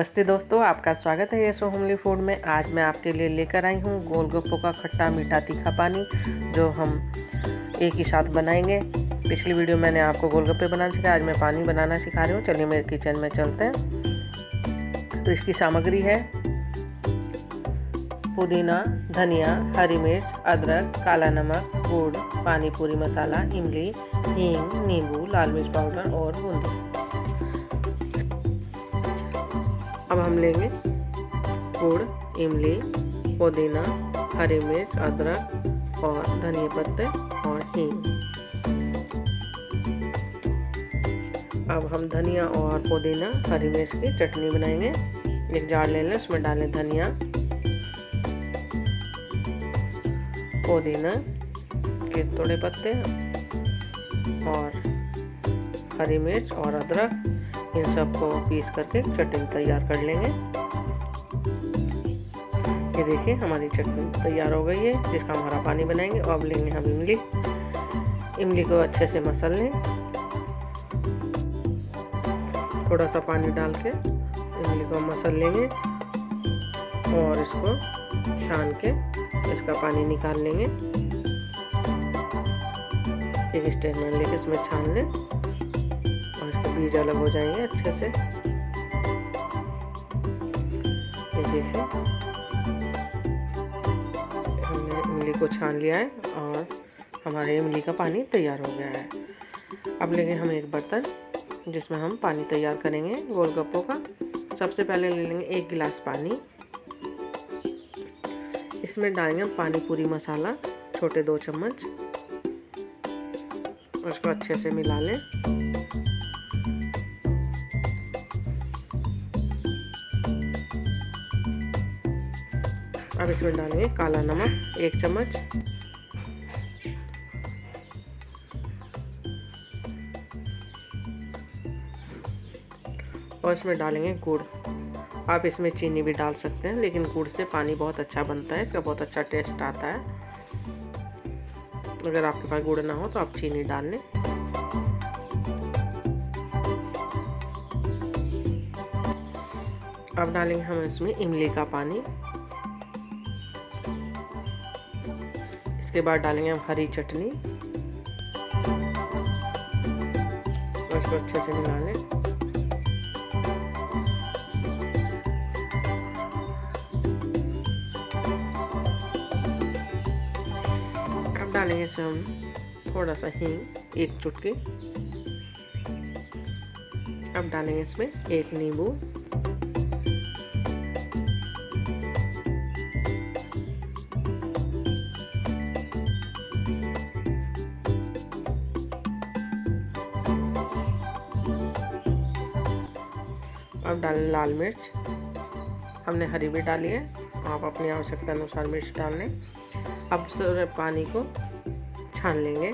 नमस्ते दोस्तों, आपका स्वागत है यशु होमली फूड में। आज मैं आपके लिए लेकर आई हूँ गोलगप्पों का खट्टा मीठा तीखा पानी, जो हम एक ही साथ बनाएंगे। पिछली वीडियो मैंने आपको गोलगप्पे बनाना सिखाया, आज मैं पानी बनाना सिखा रही हूँ। चलिए मेरे किचन में चलते हैं। तो इसकी सामग्री है पुदीना, धनिया, हरी मिर्च, अदरक, काला नमक, गुड़, पानी पूरी मसाला, इमली, हींग, नींबू, लाल मिर्च पाउडर और बूंदी। अब हम लेंगे गुड़, इमली, पुदीना, हरी मिर्च, अदरक और धनिया पत्ते और हींग। अब हम धनिया और पुदीना, हरी मिर्च की चटनी बनाएंगे। एक जार ले लें, उसमें डालें धनिया, पुदीना के थोड़े पत्ते और हरी मिर्च और अदरक, इन सबको पीस करके चटनी तैयार कर लेंगे। ये देखिए हमारी चटनी तैयार हो गई है, जिसका हमारा पानी बनाएंगे। और अब लेंगे हम इमली को अच्छे से मसल लें। थोड़ा सा पानी डाल के इमली को मसल लेंगे और इसको छान के इसका पानी निकाल लेंगे। एक स्ट्रेनर लेके इसमें छान लें और इसके बीज अलग हो जाएंगे अच्छे से। ये देखिए हमने इमली को छान लिया है और हमारे इमली का पानी तैयार हो गया है। अब लेंगे हम एक बर्तन, जिसमें हम पानी तैयार करेंगे गोलगप्पों का। सबसे पहले ले लेंगे 1 गिलास पानी। इसमें डालेंगे पानी पूरी मसाला, छोटे 2 चम्मच, और इसको अच्छे से मिला लें। अब इसमें डालेंगे काला नमक 1 चम्मच, और इसमें डालेंगे गुड़। आप इसमें चीनी भी डाल सकते हैं, लेकिन गुड़ से पानी बहुत अच्छा बनता है, इसका बहुत अच्छा टेस्ट आता है। अगर आपके पास गुड़ ना हो तो आप चीनी डाल लें। अब डालेंगे हम इसमें इमली का पानी। इसके बाद डालेंगे हम हरी चटनी और इसको अच्छे से मिला लें। अब डालेंगे इसमें हम थोड़ा सा हींग, 1 चुटकी। अब डालेंगे इसमें 1 नींबू, अब डालें लाल मिर्च। हमने हरी भी डाली है, आप अपनी आवश्यकता अनुसार मिर्च डाल लें। अब सारे पानी को छान लेंगे।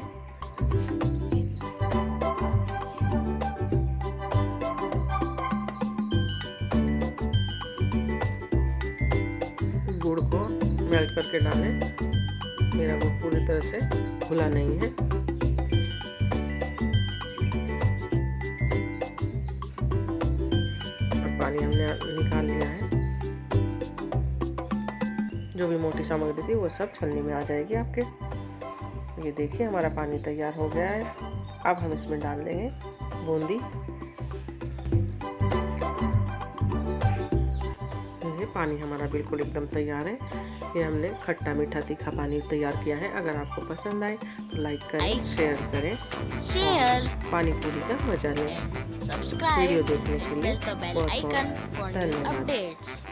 गुड़ को मेल्ट करके डालें। मेरा गुड़ पूरी तरह से घुला नहीं है। पानी हमने निकाल लिया है। जो भी मोटी सामग्री थी वो सब छलनी में आ जाएगी आपके। ये देखिए हमारा पानी तैयार हो गया है। अब हम इसमें डाल देंगे बूंदी। ये पानी हमारा बिल्कुल एकदम तैयार है। ये हमने खट्टा मीठा तीखा पानी तैयार किया है। अगर आपको पसंद आए तो लाइक करें, शेयर करें, पानी पूरी का मजा लें। वीडियो देखने के लिए बहुत बहुत धन्यवाद।